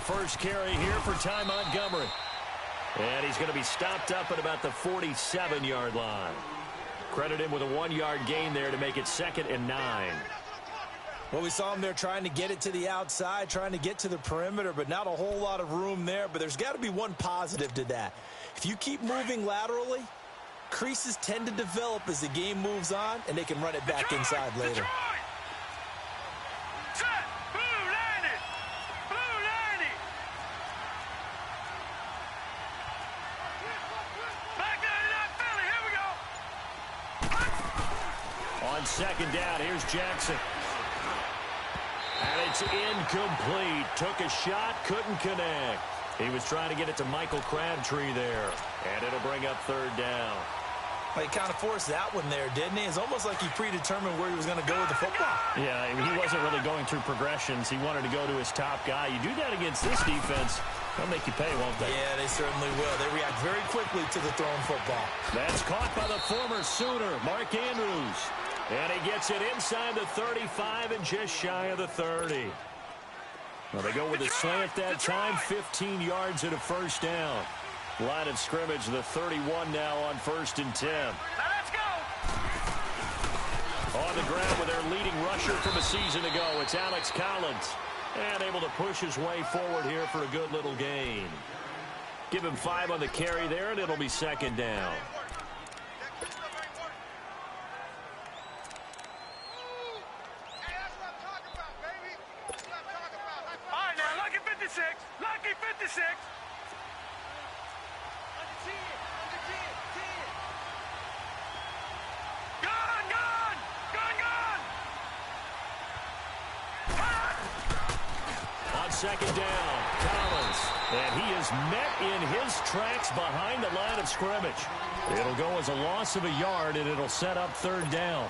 first carry here for Ty Montgomery. And he's going to be stopped up at about the 47-yard line. Credit him with a 1-yard gain there to make it 2nd and 9. Well, we saw him there trying to get it to the outside, trying to get to the perimeter, but not a whole lot of room there. But there's got to be one positive to that. If you keep moving laterally, creases tend to develop as the game moves on, and they can run it back inside later. On 2nd down, here's Jackson. And it's incomplete. Took a shot, couldn't connect. He was trying to get it to Michael Crabtree there. And it'll bring up 3rd down. Well, he kind of forced that one there, didn't he? It's almost like he predetermined where he was going to go with the football. Yeah, he wasn't really going through progressions. He wanted to go to his top guy. You do that against this defense, they'll make you pay, won't they? Yeah, they certainly will. They react very quickly to the thrown football. That's caught by the former Sooner, Mark Andrews. And he gets it inside the 35 and just shy of the 30. Well, they go with a slant that time, 15 yards and a first down. Line of scrimmage, the 31 now on 1st and 10. Let's go! On the ground with their leading rusher from a season ago, it's Alex Collins. And able to push his way forward here for a good little gain. Give him 5 on the carry there, and it'll be 2nd down. Lucky 56. On 2nd down, Collins. And he is met in his tracks behind the line of scrimmage. It'll go as a loss of a yard, and it'll set up 3rd down.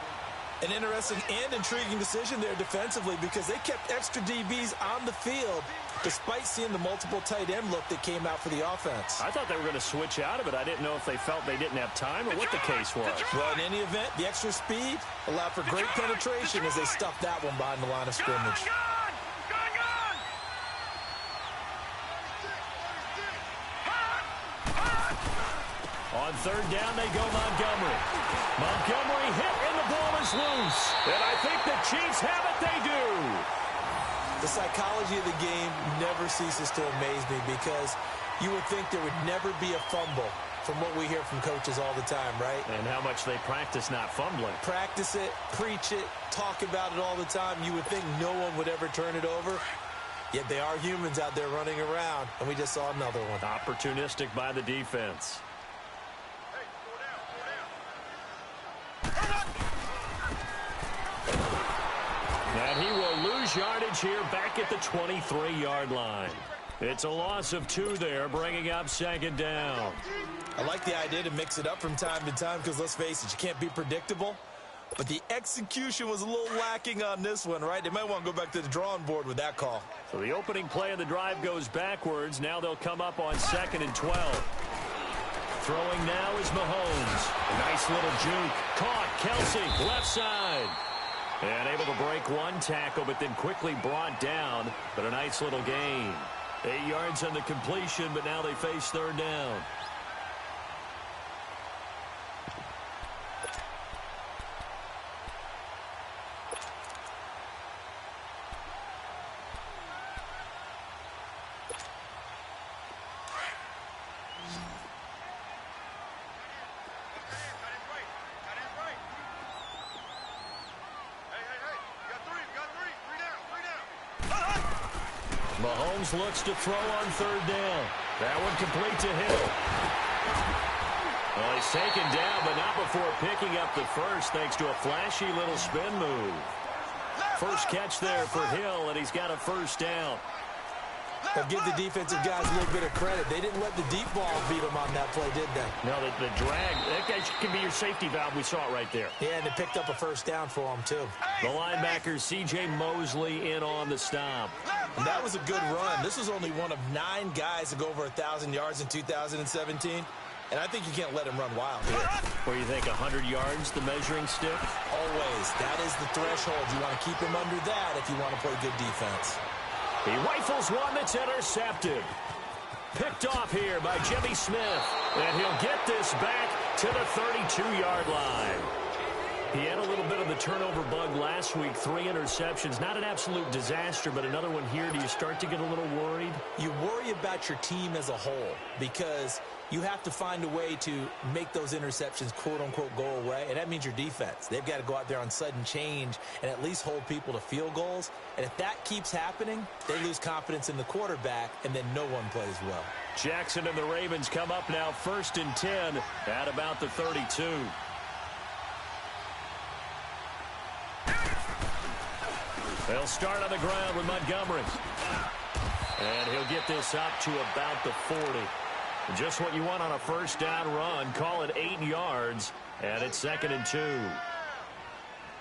An interesting and intriguing decision there defensively because they kept extra DBs on the field despite seeing the multiple tight end look that came out for the offense. I thought they were going to switch out of it. I didn't know if they felt they didn't have time or what the case was. Well, in any event, the extra speed allowed for great penetration as they stuffed that one behind the line of scrimmage. On 3rd down, they go Montgomery. Montgomery hit, and the ball is loose. And I think the Chiefs have it. They do. The psychology of the game never ceases to amaze me because you would think there would never be a fumble from what we hear from coaches all the time, right? And how much they practice not fumbling. Practice it, preach it, talk about it all the time. You would think no one would ever turn it over. Yet they are humans out there running around, and we just saw another one. Opportunistic by the defense. And he will lose yardage here back at the 23-yard line. It's a loss of 2 there, bringing up 2nd down. I like the idea to mix it up from time to time because, let's face it, you can't be predictable. But the execution was a little lacking on this one, right? They might want to go back to the drawing board with that call. So the opening play of the drive goes backwards. Now they'll come up on 2nd and 12. Throwing now is Mahomes. A nice little juke. Caught. Kelsey, left side. And able to break one tackle, but then quickly brought down. But a nice little gain. 8 yards on the completion, but now they face 3rd down. Mahomes looks to throw on 3rd down. That one complete to Hill. Well, he's taken down, but not before picking up the first, thanks to a flashy little spin move. First catch there for Hill, and he's got a 1st down. But give the defensive guys a little bit of credit. They didn't let the deep ball beat them on that play, did they? No, the drag, that guy can be your safety valve. We saw it right there. Yeah, and they picked up a 1st down for him, too. The linebacker, C.J. Mosley, in on the stop. And that was a good run. This was only one of 9 guys to go over 1,000 yards in 2017. And I think you can't let him run wild here. Where you think 100 yards, the measuring stick? Always. That is the threshold. You want to keep him under that if you want to play good defense. He rifles one that's intercepted. Picked off here by Jimmy Smith. And he'll get this back to the 32-yard line. He had a little bit of the turnover bug last week. 3 interceptions. Not an absolute disaster, but another one here. Do you start to get a little worried? You worry about your team as a whole because you have to find a way to make those interceptions, quote-unquote, go away, and that means your defense. They've got to go out there on sudden change and at least hold people to field goals. And if that keeps happening, they lose confidence in the quarterback, and then no one plays well. Jackson and the Ravens come up now 1st and 10 at about the 32. They'll start on the ground with Montgomery. And he'll get this up to about the 40. Just what you want on a first down run. Call it 8 yards. And it's 2nd and 2.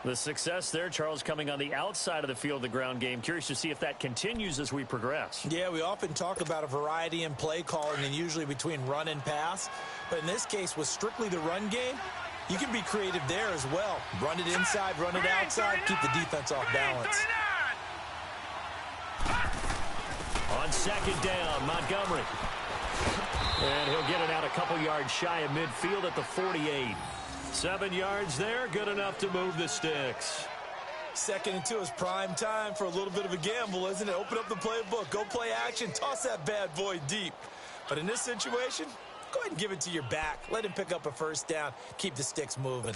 The success there, Charles, coming on the outside of the field, the ground game. Curious to see if that continues as we progress. Yeah, we often talk about a variety in play calling and usually between run and pass. But in this case, with strictly the run game, you can be creative there as well. Run it inside, run it outside, keep the defense off balance. On 2nd down, Montgomery. And he'll get it out a couple yards shy of midfield at the 48. 7 yards there, good enough to move the sticks. 2nd and 2 is prime time for a little bit of a gamble, isn't it? Open up the playbook, go play action, toss that bad boy deep. But in this situation, go ahead and give it to your back. Let him pick up a first down, keep the sticks moving.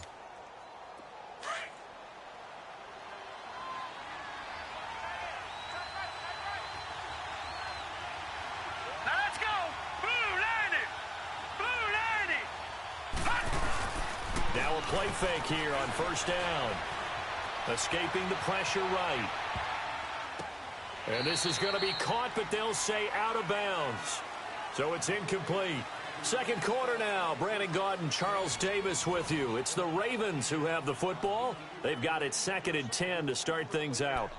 Now a play fake here on 1st down. Escaping the pressure right. And this is going to be caught, but they'll say out of bounds. So it's incomplete. 2nd quarter now. Brandon Gaudin, Charles Davis with you. It's the Ravens who have the football. They've got it 2nd and 10 to start things out.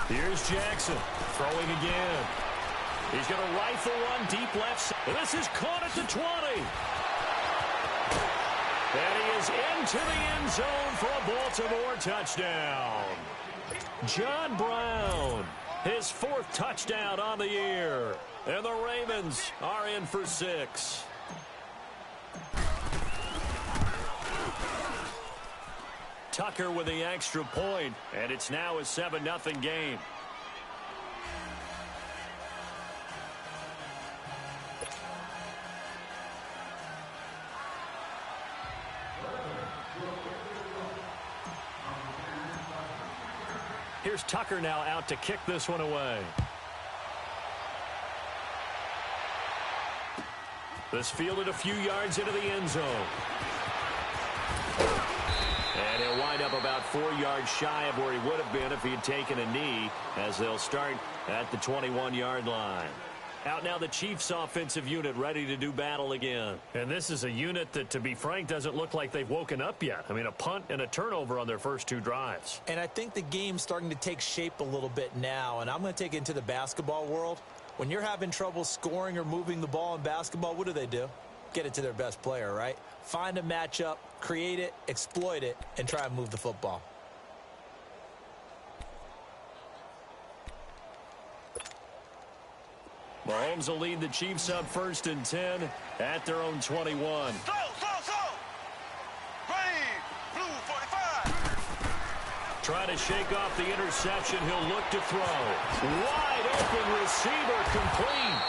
Here's Jackson throwing again. He's going to rifle one deep left side. This is caught at the 20. And he is into the end zone for a Baltimore touchdown. John Brown, his 4th touchdown on the year. And the Ravens are in for 6. Tucker with the extra point, and it's now a 7-0 game. Here's Tucker now out to kick this one away. This fielded a few yards into the end zone. And he'll wind up about 4 yards shy of where he would have been if he had taken a knee, as they'll start at the 21-yard line. Out now the Chiefs' offensive unit ready to do battle again. And this is a unit that, to be frank, doesn't look like they've woken up yet. I mean, a punt and a turnover on their first 2 drives. And I think the game's starting to take shape a little bit now, and I'm going to take it into the basketball world. When you're having trouble scoring or moving the ball in basketball, what do? Get it to their best player, right? Find a matchup, create it, exploit it, and try and move the football. Mahomes will lead the Chiefs up 1st and 10 at their own 21. Slow. Ready, blue 45. Trying to shake off the interception. He'll look to throw. Wide open receiver, complete.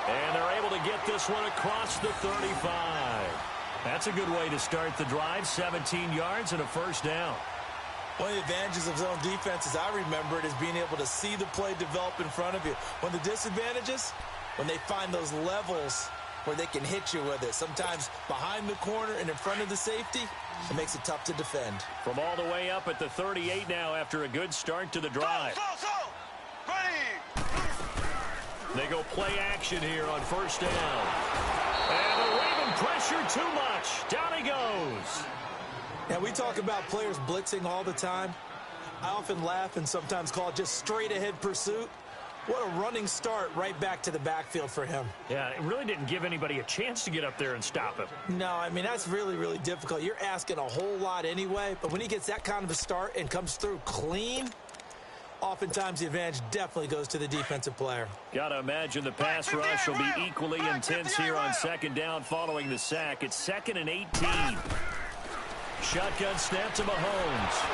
And they're able to get this one across the 35. That's a good way to start the drive. 17 yards and a first down. One of the advantages of zone defense, as I remember it, is being able to see the play develop in front of you. One of the disadvantages, when they find those levels where they can hit you with it. Sometimes behind the corner and in front of the safety, it makes it tough to defend. From all the way up at the 38 now after a good start to the drive. Ready. They go play action here on first down. And the Raven pressure too much. Down he goes. Now, we talk about players blitzing all the time. I often laugh and sometimes call it just straight-ahead pursuit. What a running start right back to the backfield for him. Yeah, it really didn't give anybody a chance to get up there and stop him. No, I mean, that's really, really difficult. You're asking a whole lot anyway, but when he gets that kind of a start and comes through clean, oftentimes the advantage definitely goes to the defensive player. Gotta imagine the pass rush will be equally intense here on second down following the sack. It's 2nd and 18. Shotgun snap to Mahomes.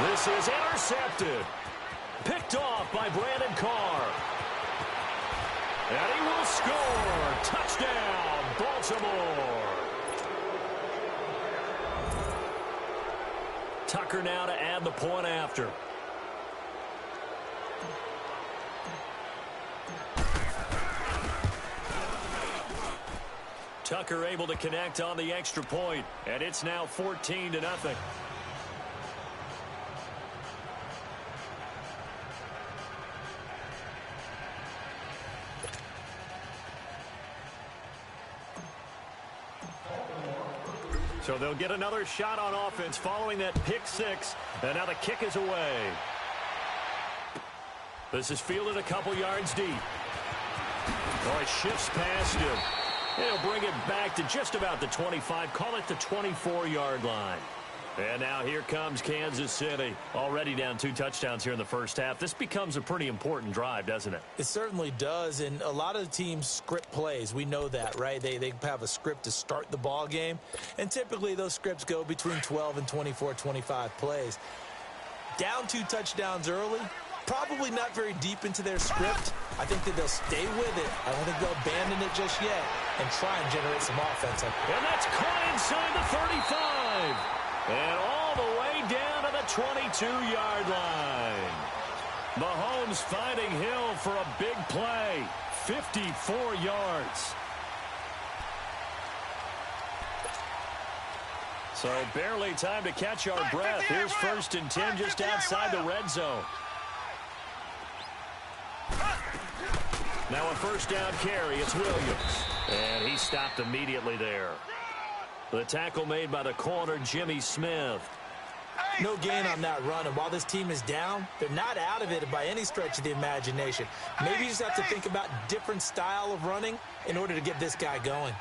This is intercepted. Picked off by Brandon Carr. And he will score. Touchdown, Baltimore. Tucker now to add the point after. Tucker able to connect on the extra point, and it's now 14-0. So they'll get another shot on offense following that pick six, and now the kick is away. This is fielded a couple yards deep. Oh, it shifts past him. He'll bring it back to just about the 25. Call it the 24-yard line. And now here comes Kansas City. Already down 2 touchdowns here in the first half. This becomes a pretty important drive, doesn't it? It certainly does, and a lot of the teams script plays. We know that, right? They have a script to start the ball game, and typically those scripts go between 12 and 24, 25 plays. Down 2 touchdowns early, probably not very deep into their script. I think that they'll stay with it. I don't think they'll abandon it just yet and try and generate some offense. And that's caught inside the 35. And all the way down to the 22-yard line. Mahomes finding Hill for a big play. 54 yards. So barely time to catch our breath. Here's 1st and 10 just outside the red zone. Now a first down carry. It's Williams. And he stopped immediately there. The tackle made by the corner, Jimmy Smith. No gain on that run, and while this team is down, they're not out of it by any stretch of the imagination. Maybe you just have to think about different style of running in order to get this guy going.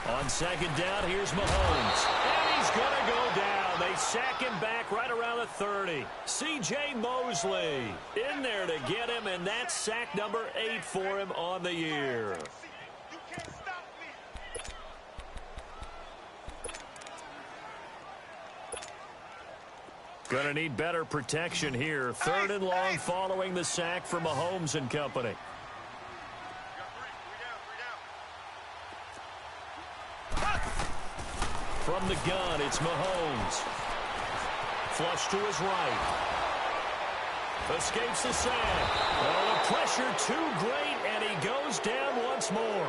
On 2nd down, here's Mahomes. And he's going to go down. They sack him back right around the 30. C.J. Mosley in there to get him, and that's sack number 8 for him on the year. Going to need better protection here. 3rd and long following the sack for Mahomes and company. From the gun, it's Mahomes. Flush to his right. Escapes the sack. Oh, the pressure too great, and he goes down once more.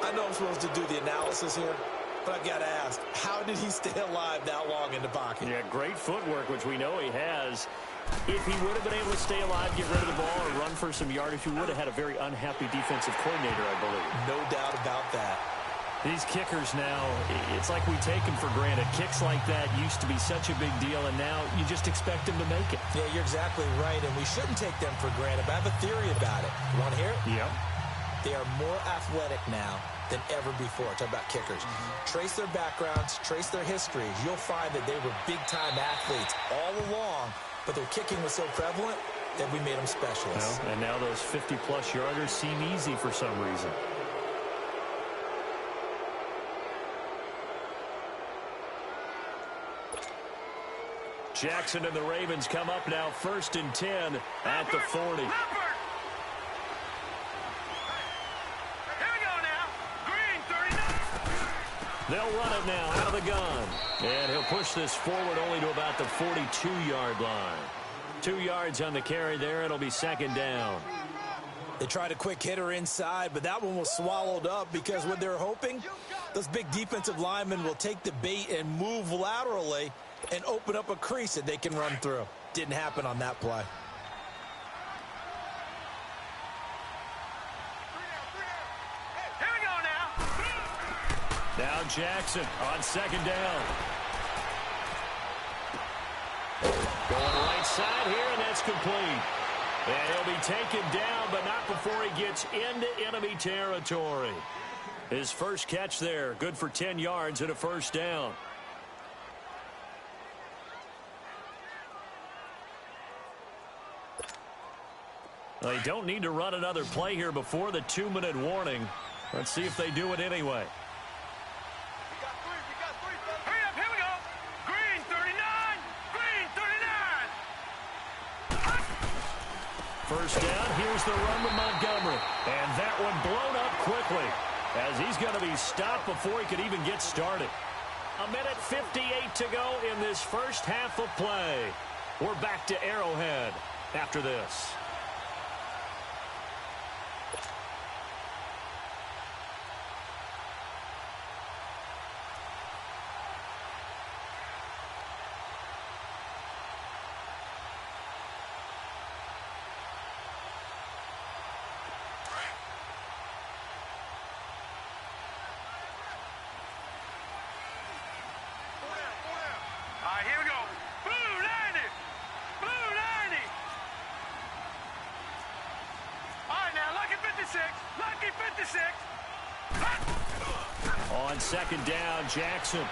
I know I'm supposed to do the analysis here, but I've got to ask, how did he stay alive that long in the pocket? Yeah, great footwork, which we know he has. If he would have been able to stay alive, get rid of the ball, or run for some yardage, he would have had a very unhappy defensive coordinator, I believe. No doubt about that. These kickers now, it's like we take them for granted. Kicks like that used to be such a big deal, and now you just expect them to make it. Yeah, you're exactly right, and we shouldn't take them for granted, but I have a theory about it. You want to hear it? Yep. They are more athletic now than ever before. Talk about kickers. Trace their backgrounds, trace their histories. You'll find that they were big-time athletes all along, but their kicking was so prevalent that we made them specialists. Well, and now those 50-plus yarders seem easy for some reason. Jackson and the Ravens come up now 1st and 10 at the 40. They'll run it now out of the gun. And he'll push this forward only to about the 42-yard line. 2 yards on the carry there. It'll be second down. They tried a quick hitter inside, but that one was swallowed up because what they're hoping, those big defensive linemen will take the bait and move laterally and open up a crease that they can run through. Didn't happen on that play. Here we go now. Now Jackson on second down. Going right side here, and that's complete. And he'll be taken down, but not before he gets into enemy territory. His first catch there, good for 10 yards and a first down. Well, you don't need to run another play here before the 2-minute warning. Let's see if they do it anyway. We got three, hurry up, here we go. Green 39, green 39. First down, here's the run with Montgomery. And that one blown up quickly as he's going to be stopped before he could even get started. 1:58 to go in this first half of play. We're back to Arrowhead after this. All right, here we go. Blue 90. Blue 90. All right, now, lucky 56. Lucky 56. On second down, Jackson.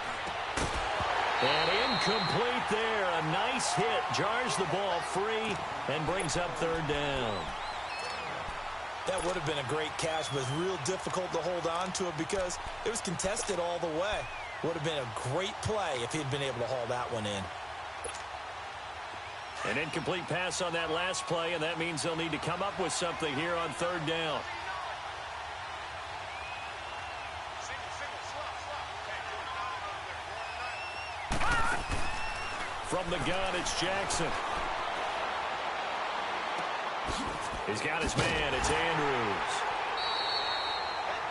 And incomplete there. A nice hit. Jars the ball free and brings up third down. That would have been a great catch, but it's real difficult to hold on to it because it was contested all the way. Would have been a great play if he'd been able to haul that one in. An incomplete pass on that last play, and that means they'll need to come up with something here on third down. From the gun, it's Jackson. He's got his man. It's Andrews.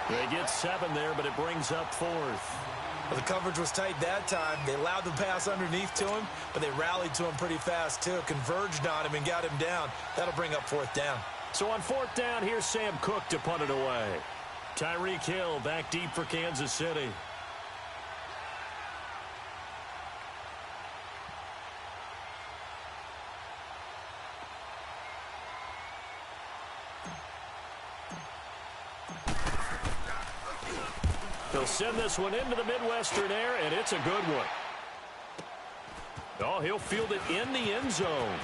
They get 7 there, but it brings up 4th. Well, the coverage was tight that time. They allowed the pass underneath to him, but they rallied to him pretty fast, too. Converged on him and got him down. That'll bring up 4th down. So on 4th down, here's Sam Cook to punt it away. Tyreek Hill back deep for Kansas City. They'll send this one into the Midwestern air, and it's a good one. Oh, he'll field it in the end zone.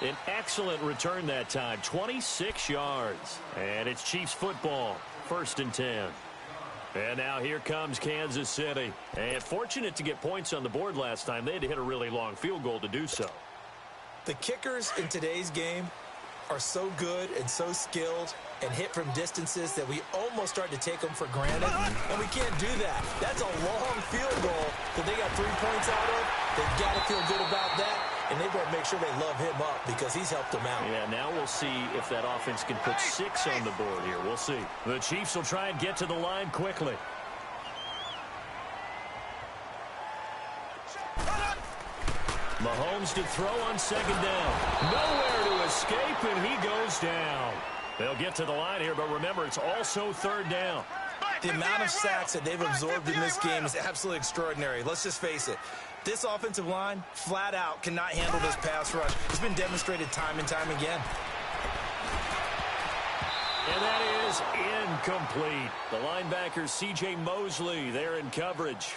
An excellent return that time, 26 yards. And it's Chiefs football, 1st and 10. And now here comes Kansas City. And fortunate to get points on the board last time. They had to hit a really long field goal to do so. The kickers in today's game are so good and so skilled and hit from distances that we almost start to take them for granted, and we can't do that. That's a long field goal that they got 3 points out of. They've got to feel good about that, and they've got to make sure they love him up because he's helped them out. Yeah, now we'll see if that offense can put 6 on the board here. We'll see. The Chiefs will try and get to the line quickly. Mahomes to throw on second down. Nowhere to escape, and he goes down. They'll get to the line here, but remember, it's also third down. The amount of sacks that they've absorbed in this game is absolutely extraordinary. Let's just face it. This offensive line, flat out, cannot handle this pass rush. It's been demonstrated time and time again. And that is incomplete. The linebacker, C.J. Mosley, there in coverage.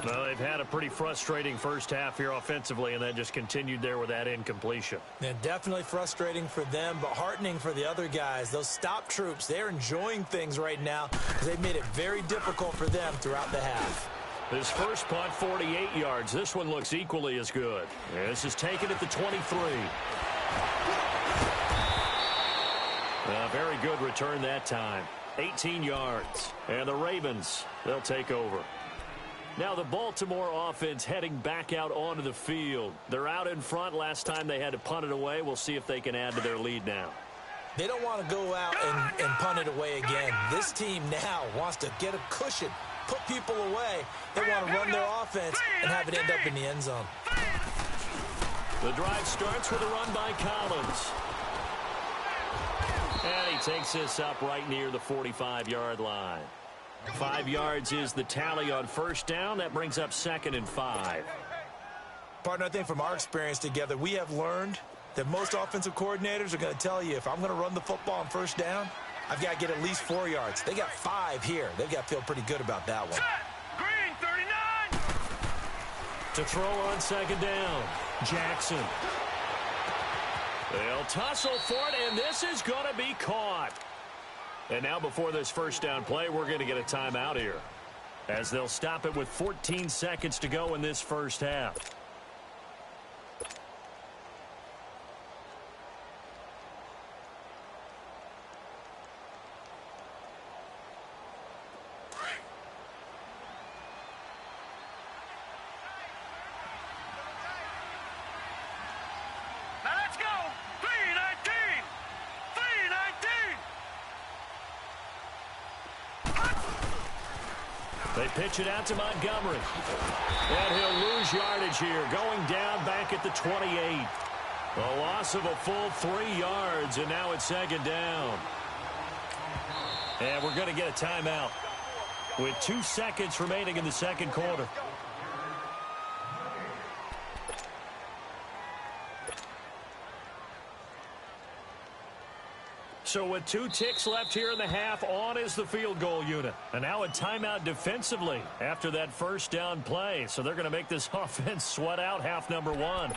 Well, they've had a pretty frustrating first half here offensively, and that just continued there with that incompletion. Yeah, definitely frustrating for them, but heartening for the other guys. Those stop troops, they're enjoying things right now because they've made it very difficult for them throughout the half. His first punt, 48 yards. This one looks equally as good. And this is taken at the 23. A very good return that time. 18 yards. And the Ravens, they'll take over. Now the Baltimore offense heading back out onto the field. They're out in front. Last time they had to punt it away. We'll see if they can add to their lead now. They don't want to go out and punt it away again. This team now wants to get a cushion, put people away. They want to run their offense and have it end up in the end zone. The drive starts with a run by Collins. And he takes this up right near the 45-yard line. 5 yards is the tally on first down. That brings up 2nd and 5. Partner, I think from our experience together, we have learned that most offensive coordinators are going to tell you, if I'm going to run the football on first down, I've got to get at least 4 yards. They got 5 here. They've got to feel pretty good about that one. Green 39. To throw on 2nd down, Jackson. They'll tussle for it, and this is going to be caught. And now before this first down play, we're going to get a timeout here, as they'll stop it with 14 seconds to go in this first half. Now let's go. 319. 319. They pitch it out to Montgomery. And he'll lose yardage here, going down back at the 28. A loss of a full 3 yards, and now it's 2nd down. And we're going to get a timeout with 2 seconds remaining in the second quarter. So with 2 ticks left here in the half, on is the field goal unit. And now a timeout defensively after that first down play. So they're going to make this offense sweat out half number 1.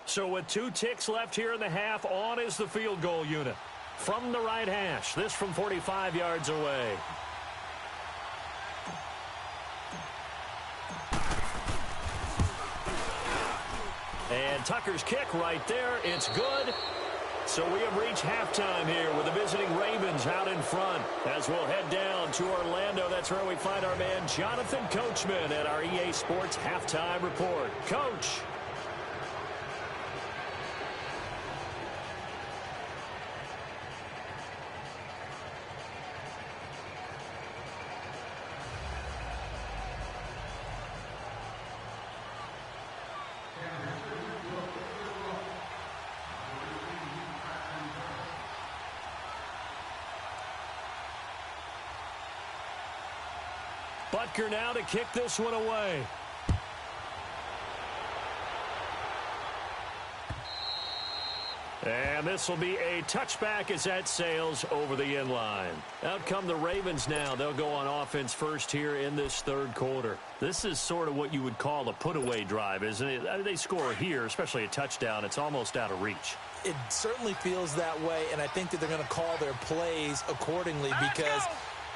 So with 2 ticks left here in the half, on is the field goal unit. From the right hash, this from 45 yards away. And Tucker's kick right there. It's good. So we have reached halftime here with the visiting Ravens out in front. As we'll head down to Orlando, that's where we find our man Jonathan Coachman at our EA Sports Halftime Report. Coach. Butker now to kick this one away. And this will be a touchback as that sails over the end line. Out come the Ravens now. They'll go on offense first here in this third quarter. This is sort of what you would call a put-away drive, isn't it? They score here, especially a touchdown. It's almost out of reach. It certainly feels that way, and I think that they're going to call their plays accordingly because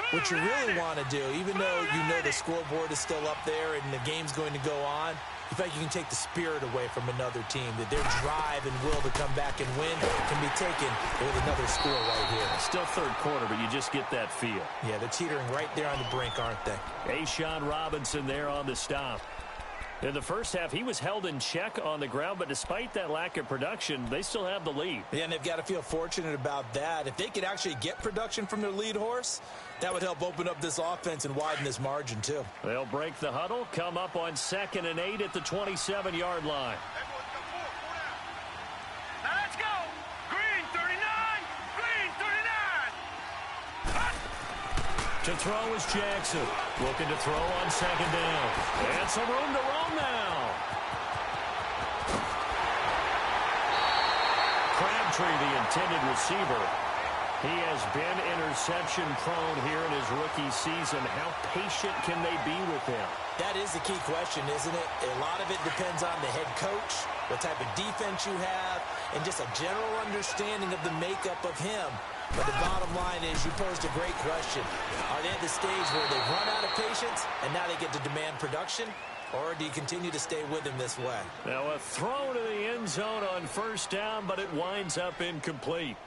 what you really want to do, even though you know the scoreboard is still up there and the game's going to go on, in fact, you can take the spirit away from another team, that their drive and will to come back and win can be taken with another score right here. Still third quarter, but you just get that feel. Yeah, they're teetering right there on the brink, aren't they? A'Shawn Robinson there on the stop. In the first half, he was held in check on the ground, but despite that lack of production, they still have the lead. Yeah, and they've got to feel fortunate about that. If they could actually get production from their lead horse, that would help open up this offense and widen this margin, too. They'll break the huddle, come up on 2nd and 8 at the 27-yard line. Now let's go. Green 39. Green 39. To throw is Jackson. Looking to throw on 2nd down. And some room to roam now. Crabtree, the intended receiver. He has been interception prone here in his rookie season. How patient can they be with him? That is the key question, isn't it? A lot of it depends on the head coach, what type of defense you have, and just a general understanding of the makeup of him. But the bottom line is, you posed a great question. Are they at the stage where they've run out of patience and now they get to demand production? Or do you continue to stay with him this way? Now a throw to the end zone on first down, but it winds up incomplete.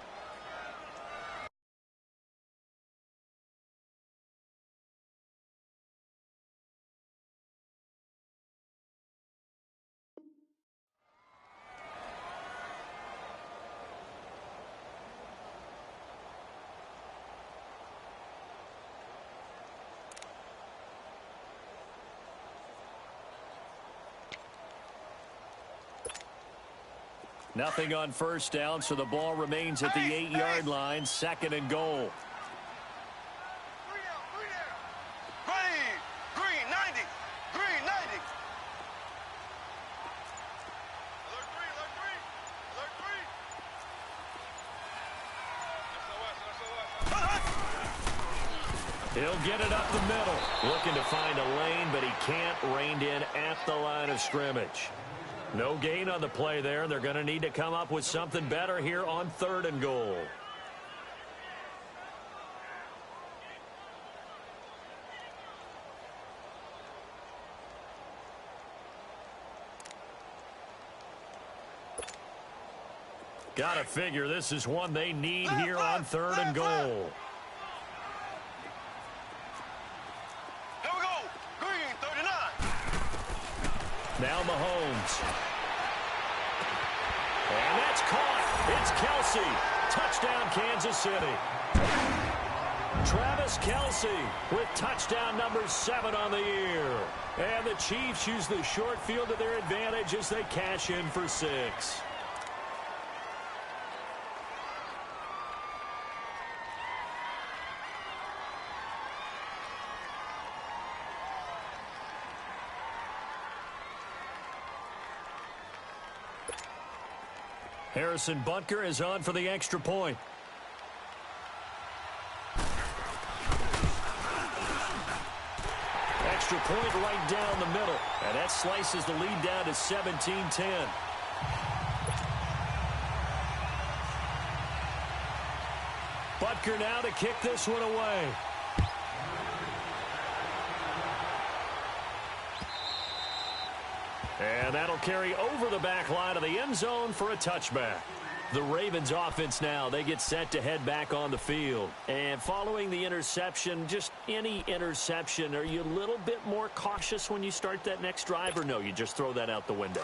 Nothing on first down, so the ball remains at the 8-yard line, 2nd and goal. Green, 90. Green, 90. Alert 3. He'll get it up the middle. Looking to find a lane, but he can't. Reined in at the line of scrimmage. No gain on the play there. They're going to need to come up with something better here on 3rd and goal. Got to figure this is one they need here on 3rd and goal. Here we go. Green, 39. Now Mahomes. And that's caught. It's Kelsey. Touchdown, Kansas City. Travis Kelsey with touchdown number 7 on the year. And the Chiefs use the short field to their advantage as they cash in for 6. Harrison Butker is on for the extra point. Extra point right down the middle. And that slices the lead down to 17-10. Butker now to kick this one away. And that'll carry over the back line of the end zone for a touchback. The Ravens offense now, they get set to head back on the field. And following the interception, just any interception, are you a little bit more cautious when you start that next drive, or no, you just throw that out the window?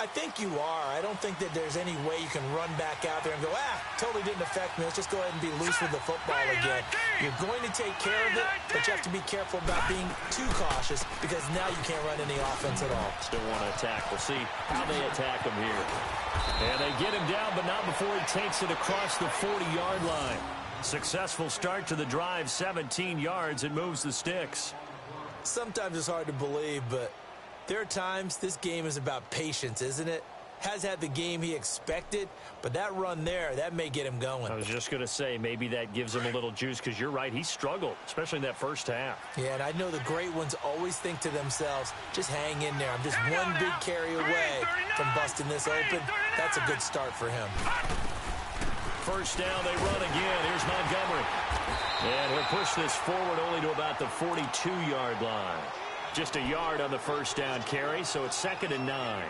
I think you are. I don't think that there's any way you can run back out there and go, totally didn't affect me. Let's just go ahead and be loose with the football again. You're going to take care of it, but you have to be careful about being too cautious because now you can't run any offense at all. Still want to attack. We'll see how they attack him here. And they get him down, but not before he takes it across the 40-yard line. Successful start to the drive, 17 yards, and moves the sticks. Sometimes it's hard to believe, but there are times this game is about patience, isn't it? Has had the game he expected, but that run there, that may get him going. I was just going to say, maybe that gives him a little juice, because you're right, he struggled, especially in that first half. Yeah, and I know the great ones always think to themselves, just hang in there. I'm just one big carry away from busting this open. That's a good start for him. First down, they run again. Here's Montgomery. And he'll push this forward only to about the 42-yard line. Just a yard on the first down carry, so it's 2nd and 9.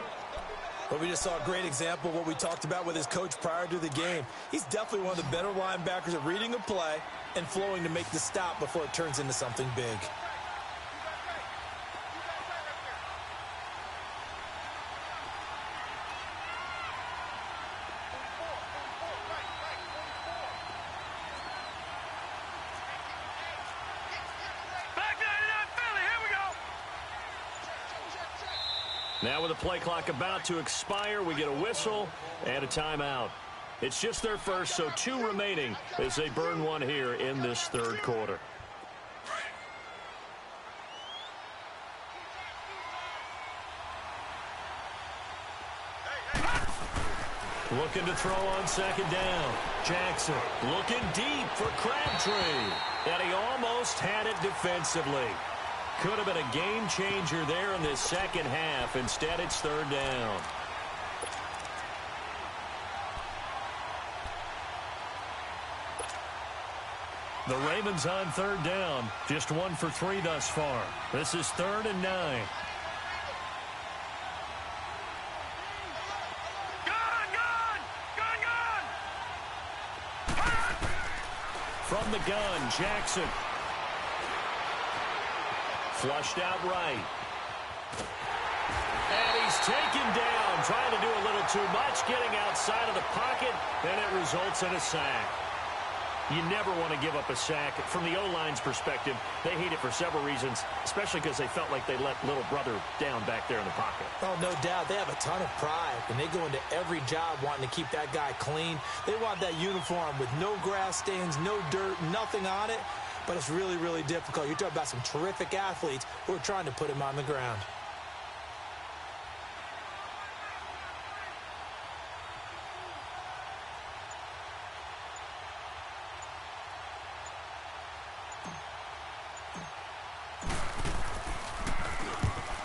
But we just saw a great example of what we talked about with his coach prior to the game. He's definitely one of the better linebackers at reading a play and flowing to make the stop before it turns into something big. Now with the play clock about to expire, we get a whistle and a timeout. It's just their first, so 2 remaining as they burn one here in this 3rd quarter. Looking to throw on 2nd down. Jackson looking deep for Crabtree. And he almost had it defensively. Could have been a game changer there in this second half. Instead, it's 3rd down. The Ravens on 3rd down. Just 1 for 3 thus far. This is 3rd and 9. From the gun, Jackson. Flushed out right. And he's taken down, trying to do a little too much, getting outside of the pocket, and it results in a sack. You never want to give up a sack. From the O-line's perspective, they hate it for several reasons, especially because they felt like they let little brother down back there in the pocket. Oh, no doubt. They have a ton of pride, and they go into every job wanting to keep that guy clean. They want that uniform with no grass stains, no dirt, nothing on it, but it's really, really difficult. You're talking about some terrific athletes who are trying to put him on the ground.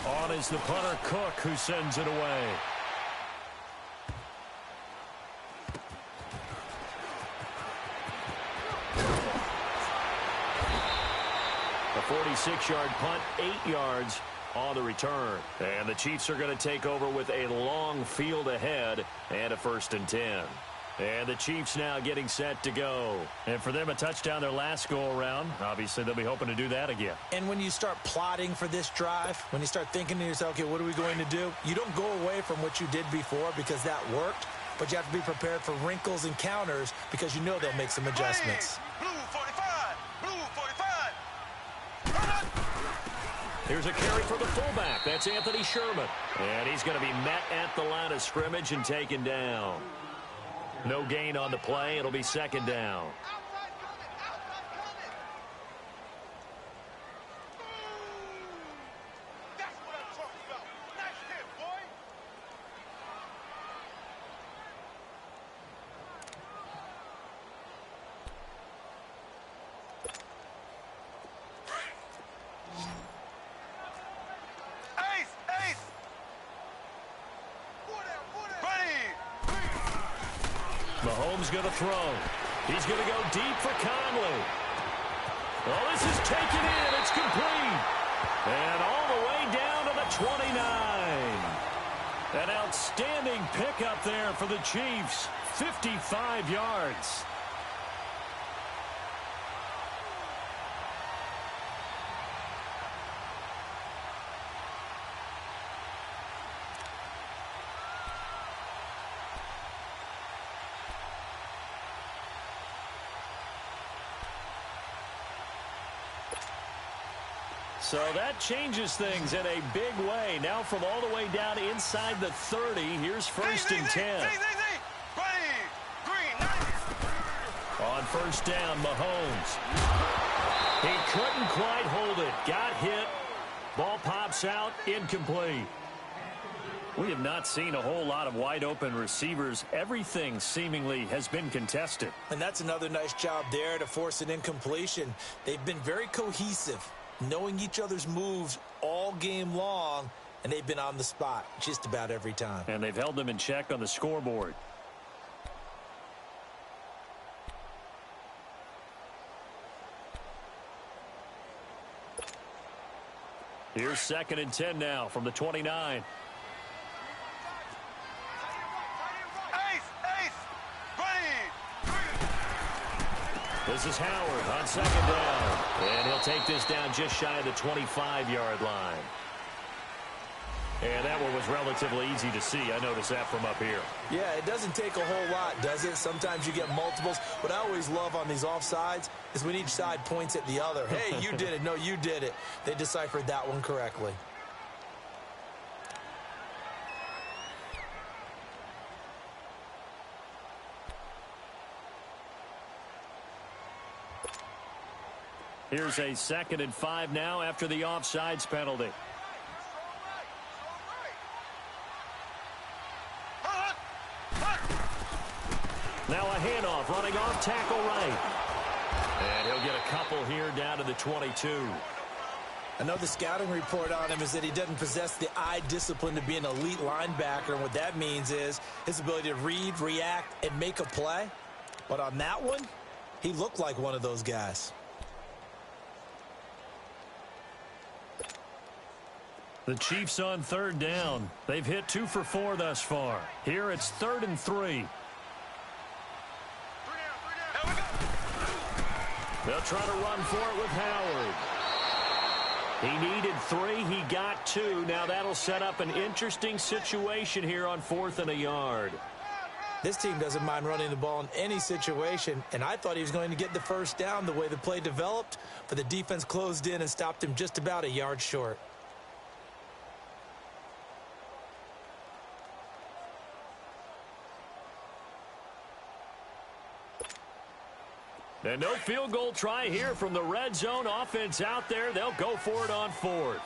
On is the punter, Cook, who sends it away. A 46-yard punt, 8 yards on the return. And the Chiefs are going to take over with a long field ahead and a 1st and 10. And the Chiefs now getting set to go. And for them, a touchdown their last go-around. Obviously, they'll be hoping to do that again. And when you start plotting for this drive, when you start thinking to yourself, okay, what are we going to do? You don't go away from what you did before because that worked, but you have to be prepared for wrinkles and counters because you know they'll make some adjustments. Blue 45. Blue 45. Here's a carry for the fullback. That's Anthony Sherman. And he's going to be met at the line of scrimmage and taken down. No gain on the play. It'll be 2nd down. That's what I'm talking about. Nice hit, boy. Ace! Ace! Ready! Mahomes going to throw. He's going to go deep for Conley. Oh, this is taken in. It's complete. And all the way down to the 29. An outstanding pickup there for the Chiefs. 55 yards. So that changes things in a big way. Now from all the way down inside the 30, here's 1st and 10. Ready! Green! 90. On 1st down, Mahomes. He couldn't quite hold it. Got hit. Ball pops out. Incomplete. We have not seen a whole lot of wide open receivers. Everything seemingly has been contested. And that's another nice job there to force an incompletion. They've been very cohesive, knowing each other's moves all game long, and they've been on the spot just about every time. And they've held them in check on the scoreboard. Here's 2nd and 10 now from the 29. This is Howard on 2nd down. And he'll take this down just shy of the 25-yard line. And that one was relatively easy to see. I noticed that from up here. Yeah, it doesn't take a whole lot, does it? Sometimes you get multiples. What I always love on these offsides is when each side points at the other. Hey, you did it. No, you did it. They deciphered that one correctly. Here's a 2nd and 5 now after the offsides penalty. Now a handoff running off tackle right. And he'll get a couple here down to the 22. I know the scouting report on him is that he doesn't possess the eye discipline to be an elite linebacker. And what that means is his ability to read, react, and make a play. But on that one, he looked like one of those guys. The Chiefs on 3rd down. They've hit 2 for 4 thus far. Here it's 3rd and 3. They'll try to run for it with Howard. He needed 3. He got 2. Now that'll set up an interesting situation here on 4th and a yard. This team doesn't mind running the ball in any situation, and I thought he was going to get the first down the way the play developed, but the defense closed in and stopped him just about a yard short. And no field goal try here from the red zone. Offense out there. They'll go for it on 4th.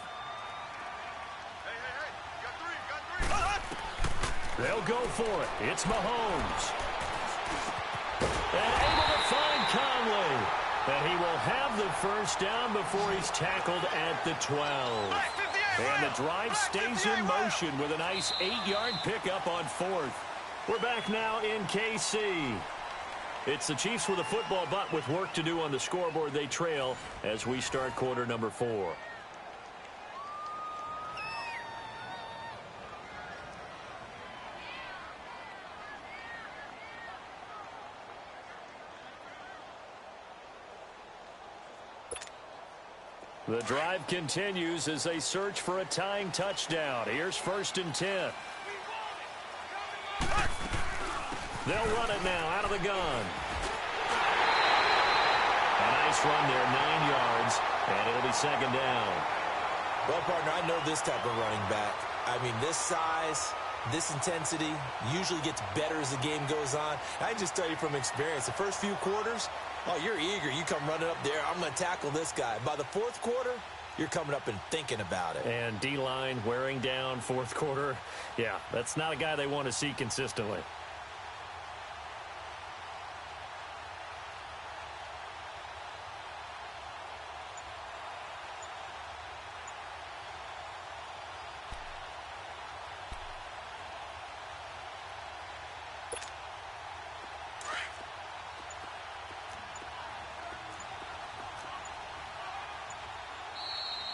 They'll go for it. It's Mahomes. And able to find Conley. And he will have the first down before he's tackled at the 12. And the drive stays in motion with a nice 8-yard pickup on 4th. We're back now in KC. It's the Chiefs with a football, but with work to do on the scoreboard. They trail as we start quarter number 4. The drive continues as they search for a tying touchdown. Here's 1st and 10. They'll run it now out of the gun. A nice run there, 9 yards, and it'll be 2nd down. Well, partner, I know this type of running back. I mean, this size, this intensity usually gets better as the game goes on. I just tell you from experience, the first few quarters, oh, you're eager. You come running up there, I'm going to tackle this guy. By the 4th quarter, you're coming up and thinking about it. And D-line wearing down 4th quarter. Yeah, that's not a guy they want to see consistently.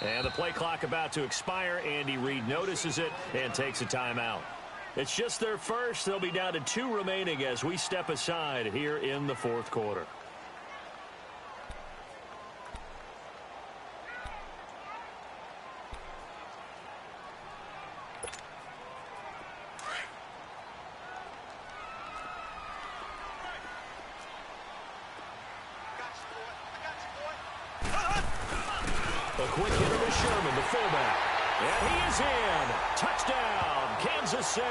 And the play clock about to expire. Andy Reid notices it and takes a timeout. It's just their first. They'll be down to 2 remaining as we step aside here in the 4th quarter. A quick hitter to Sherman, the fullback. And he is in. Touchdown, Kansas City.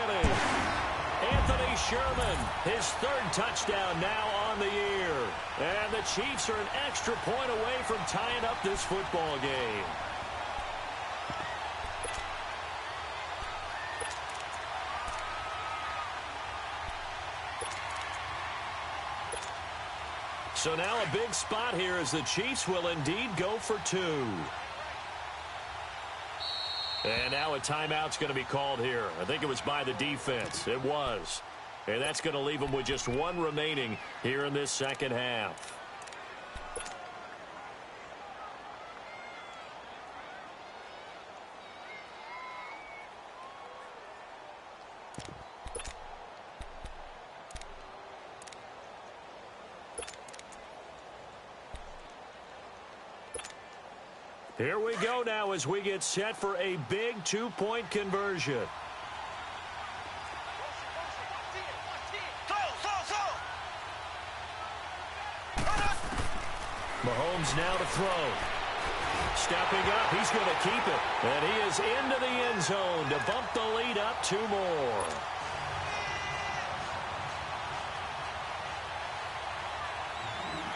Anthony Sherman, his 3rd touchdown now on the year. And the Chiefs are an extra point away from tying up this football game. So now a big spot here as the Chiefs will indeed go for 2. And now a timeout's going to be called here. I think it was by the defense. It was. And that's going to leave them with just 1 remaining here in this 2nd half. Here we go now as we get set for a big 2-point conversion. Mahomes now to throw. Stepping up, he's going to keep it. And he is into the end zone to bump the lead up 2 more.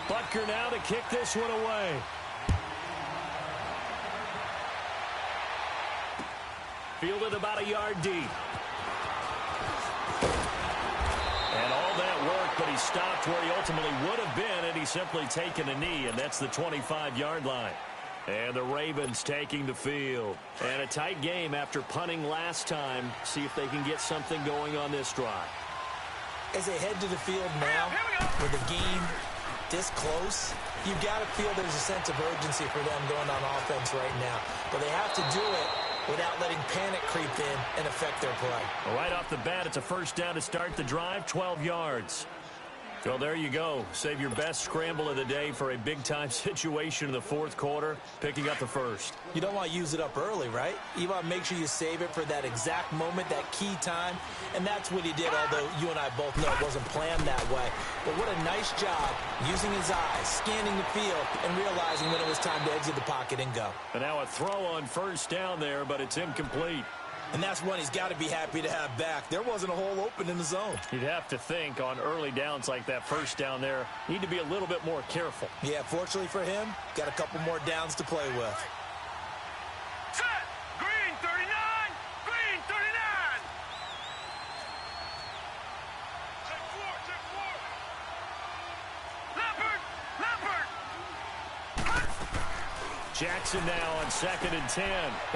Butker now to kick this one away. Fielded about a yard deep. And all that work, but he stopped where he ultimately would have been, and he's simply taken a knee, and that's the 25-yard line. And the Ravens taking the field. And a tight game after punting last time. See if they can get something going on this drive. As they head to the field now, with the game this close, you've got to feel there's a sense of urgency for them going on offense right now. But they have to do it without letting panic creep in and affect their play. Right off the bat, it's a 1st down to start the drive, 12 yards. Well, there you go. Save your best scramble of the day for a big-time situation in the fourth quarter, picking up the first. You don't want to use it up early, right? You want to make sure you save it for that exact moment, that key time, and that's what he did, although you and I both know it wasn't planned that way. But what a nice job using his eyes, scanning the field, and realizing when it was time to exit the pocket and go. And now a throw on first down there, but it's incomplete. And that's one he's got to be happy to have back. There wasn't a hole open in the zone. You'd have to think on early downs like that first down there, need to be a little bit more careful. Yeah, fortunately for him, got a couple more downs to play with. Set. Green 39. Green 39. Check four. Check four. Leopard. Leopard. Jackson now on 2nd and 10.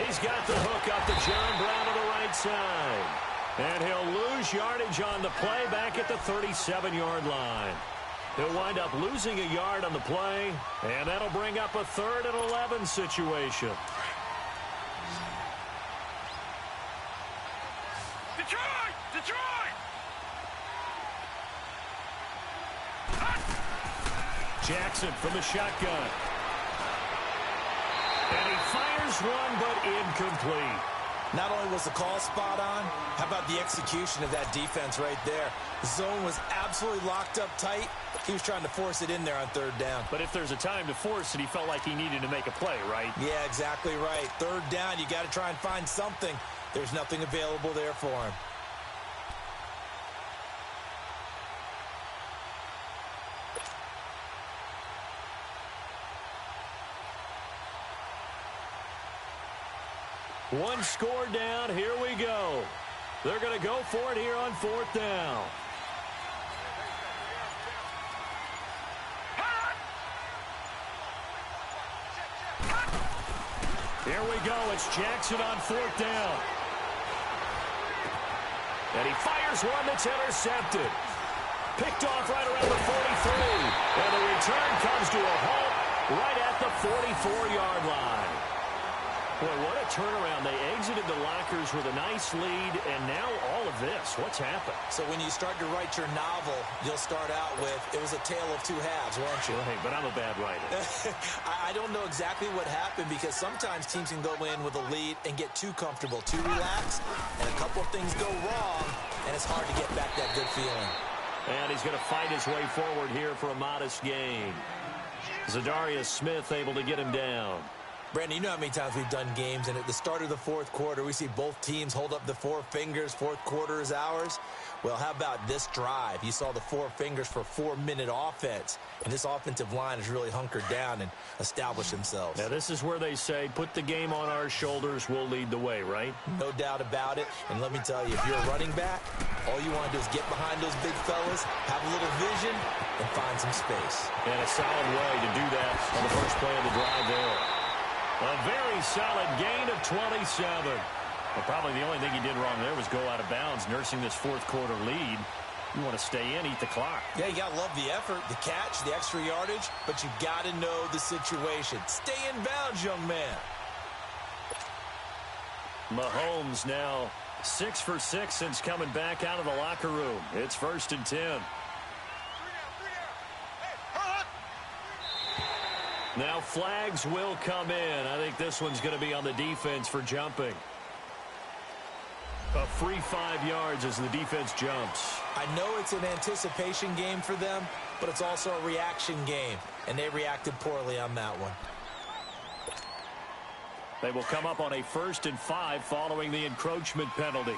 He's got the hook up to John Brown to the right side. And he'll lose yardage on the play back at the 37-yard line. He'll wind up losing a yard on the play, and that'll bring up a 3rd and 11 situation. Detroit. Detroit. Jackson from the shotgun. And he fires one, but incomplete. Not only was the call spot on, how about the execution of that defense right there? The zone was absolutely locked up tight. He was trying to force it in there on 3rd down. But if there's a time to force it, he felt like he needed to make a play, right? Yeah, exactly right. 3rd down, you got to try and find something. There's nothing available there for him. One score down. Here we go. They're going to go for it here on 4th down. Here we go. It's Jackson on 4th down. And he fires one that's intercepted. Picked off right around the 43. And the return comes to a halt right at the 44-yard line. Boy, what a turnaround. They exited the lockers with a nice lead, and now all of this. What's happened? So when you start to write your novel, you'll start out with, it was a tale of two halves, won't you? Right, but I'm a bad writer. I don't know exactly what happened because sometimes teams can go in with a lead and get too comfortable, too relaxed, and a couple of things go wrong, and it's hard to get back that good feeling. And he's going to fight his way forward here for a modest gain. Zadarius Smith able to get him down. Brandon, you know how many times we've done games, and at the start of the fourth quarter, we see both teams hold up the 4 fingers, fourth quarter is ours. Well, how about this drive? You saw the 4 fingers for 4-minute offense, and this offensive line has really hunkered down and established themselves. Now, this is where they say, put the game on our shoulders, we'll lead the way, right? No doubt about it, and let me tell you, if you're a running back, all you want to do is get behind those big fellas, have a little vision, and find some space. And a solid way to do that on the first play of the drive there. A very solid gain of 27. Well, probably the only thing he did wrong there was go out of bounds, nursing this fourth quarter lead. You want to stay in, eat the clock. Yeah, you got to love the effort, the catch, the extra yardage, but you got to know the situation. Stay in bounds, young man. Mahomes now 6 for 6 since coming back out of the locker room. It's 1st and 10. Now flags will come in. I think this one's going to be on the defense for jumping. A free 5 yards as the defense jumps. I know it's an anticipation game for them, but it's also a reaction game, and they reacted poorly on that one. They will come up on a 1st and 5 following the encroachment penalty.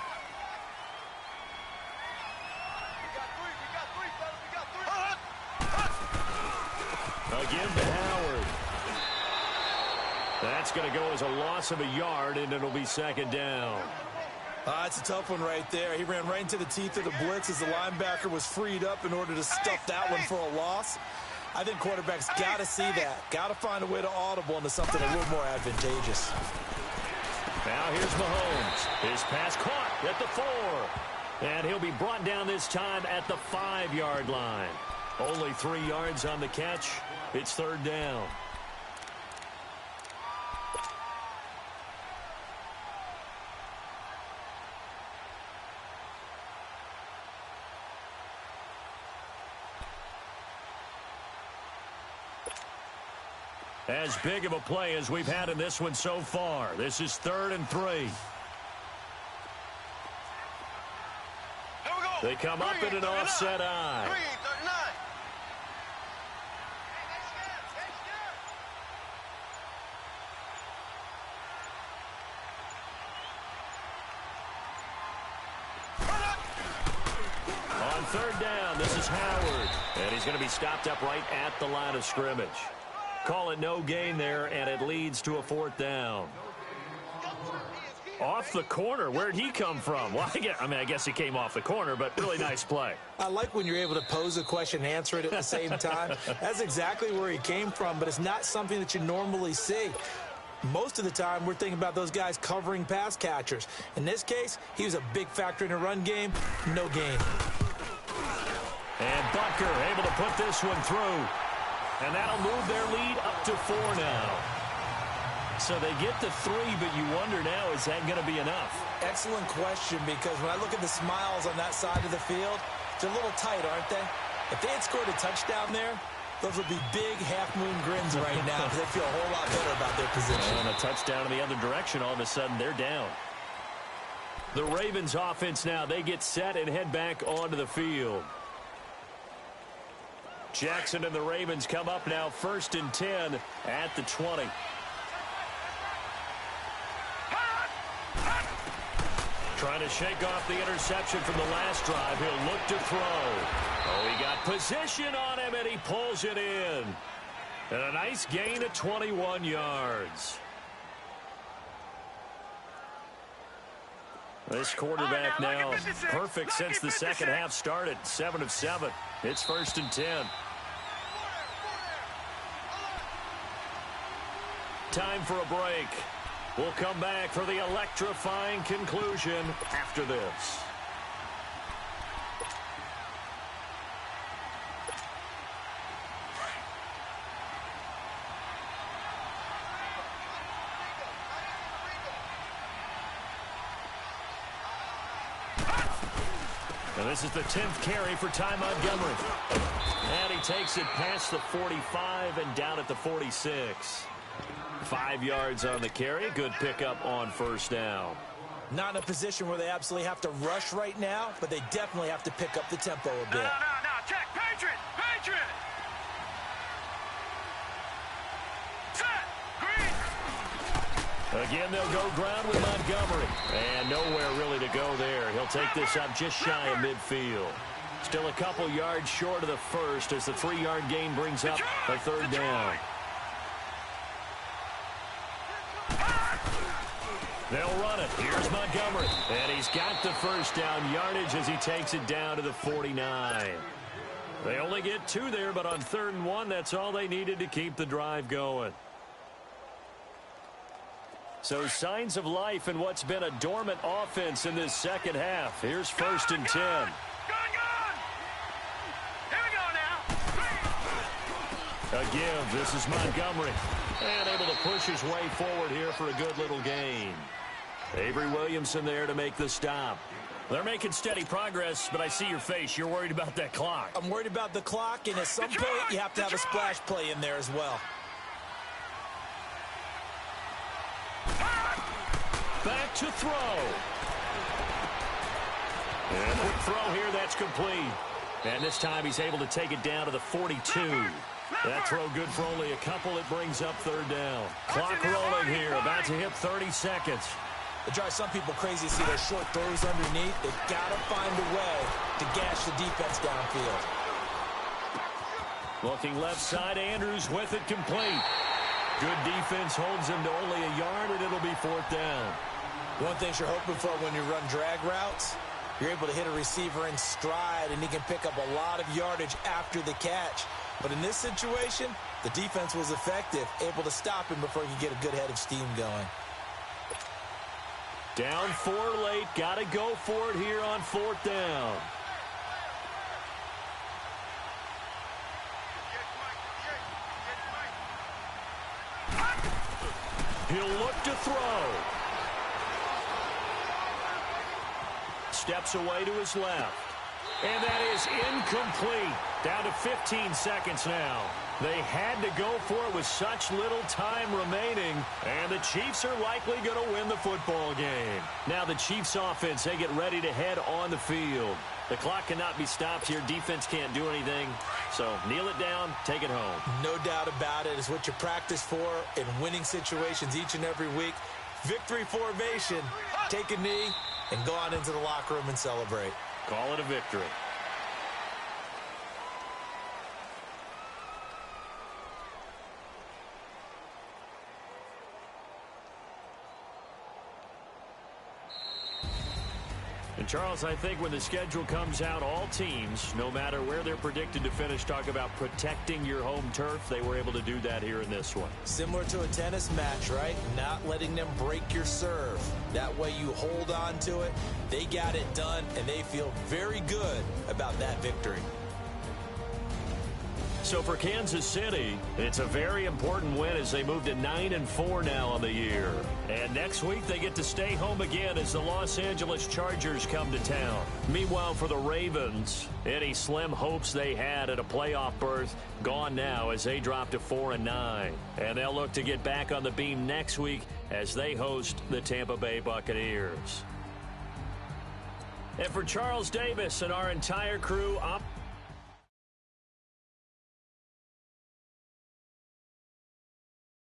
Again to Howard. That's going to go as a loss of a yard, and it'll be 2nd down. It's a tough one right there. He ran right into the teeth of the blitz as the linebacker was freed up in order to stuff that one for a loss. I think quarterbacks got to see that. Got to find a way to audible into something a little more advantageous. Now here's Mahomes. His pass caught at the 4. And he'll be brought down this time at the 5-yard line. Only 3 yards on the catch. It's 3rd down. As big of a play as we've had in this one so far. This is 3rd and 3. Here we go. They come up in an offset eye. Green, 39. On 3rd down, this is Howard. And he's going to be stopped up right at the line of scrimmage. Call it no gain there, and it leads to a 4th down. Off the corner. Where'd he come from? Well, I guess he came off the corner, but really nice play. I like when you're able to pose a question and answer it at the same time. That's exactly where he came from, but it's not something that you normally see. Most of the time, we're thinking about those guys covering pass catchers. In this case, he was a big factor in the run game. No gain. And Butker able to put this one through. And that'll move their lead up to 4 now. So they get to 3, but you wonder now, is that going to be enough? Excellent question, because when I look at the smiles on that side of the field, they're a little tight, aren't they? If they had scored a touchdown there, those would be big half-moon grins right now because they feel a whole lot better about their position. And a touchdown in the other direction, all of a sudden they're down. The Ravens offense now, they get set and head back onto the field. Jackson and the Ravens come up now 1st and 10 at the 20. Trying to shake off the interception from the last drive. He'll look to throw. Oh, he got position on him, and he pulls it in. And a nice gain of 21 yards. This quarterback now perfect since the second half started. 7 of 7. It's 1st and 10. Time for a break. We'll come back for the electrifying conclusion after this. And this is the 10th carry for Ty Montgomery. And he takes it past the 45 and down at the 46. 5 yards on the carry. Good pickup on 1st down. Not in a position where they absolutely have to rush right now, but they definitely have to pick up the tempo a bit. No, check. Patriot. Set. Green. Again, they'll go ground with Montgomery. And nowhere really to go there. He'll take this up just shy of midfield. Still a couple yards short of the first as the 3-yard gain brings up a 3rd down. They'll run it. Here's Montgomery. And he's got the 1st down yardage as he takes it down to the 49. They only get 2 there, but on 3rd and 1, that's all they needed to keep the drive going. So signs of life in what's been a dormant offense in this second half. Here's 1st and 10. Gone. Here we go now. A give. This is Montgomery. And able to push his way forward here for a good little gain. Avery Williamson there to make the stop. They're making steady progress, but I see your face. You're worried about that clock. I'm worried about the clock, and at some point, you have to have a splash play in there as well. Back to throw. And quick throw here, that's complete. And this time he's able to take it down to the 42. That throw good for only a couple. It brings up 3rd down. Clock rolling here, about to hit 30 seconds. It drives some people crazy to see those short throws underneath. They've got to find a way to gash the defense downfield. Looking left side, Andrews with it complete. Good defense holds him to only a yard, and it'll be 4th down. One thing you're hoping for when you run drag routes, you're able to hit a receiver in stride, and he can pick up a lot of yardage after the catch. But in this situation, the defense was effective, able to stop him before he could get a good head of steam going. Down 4 late. Got to go for it here on 4th down. He'll look to throw. Steps away to his left. And that is incomplete. Down to 15 seconds now. They had to go for it with such little time remaining, and the Chiefs are likely going to win the football game. Now the Chiefs offense, they get ready to head on the field. The clock cannot be stopped here. Defense can't do anything. So kneel it down, take it home. No doubt about it. It's what you practice for in winning situations each and every week. Victory formation. Take a knee and go on into the locker room and celebrate. Call it a victory. And, Charles, I think when the schedule comes out, all teams, no matter where they're predicted to finish, talk about protecting your home turf. They were able to do that here in this one. Similar to a tennis match, right? Not letting them break your serve. That way you hold on to it. They got it done, and they feel very good about that victory. So for Kansas City, it's a very important win as they move to 9-4 now on the year. And next week they get to stay home again as the Los Angeles Chargers come to town. Meanwhile, for the Ravens, any slim hopes they had at a playoff berth gone now as they drop to 4-9. And they'll look to get back on the beam next week as they host the Tampa Bay Buccaneers. And for Charles Davis and our entire crew,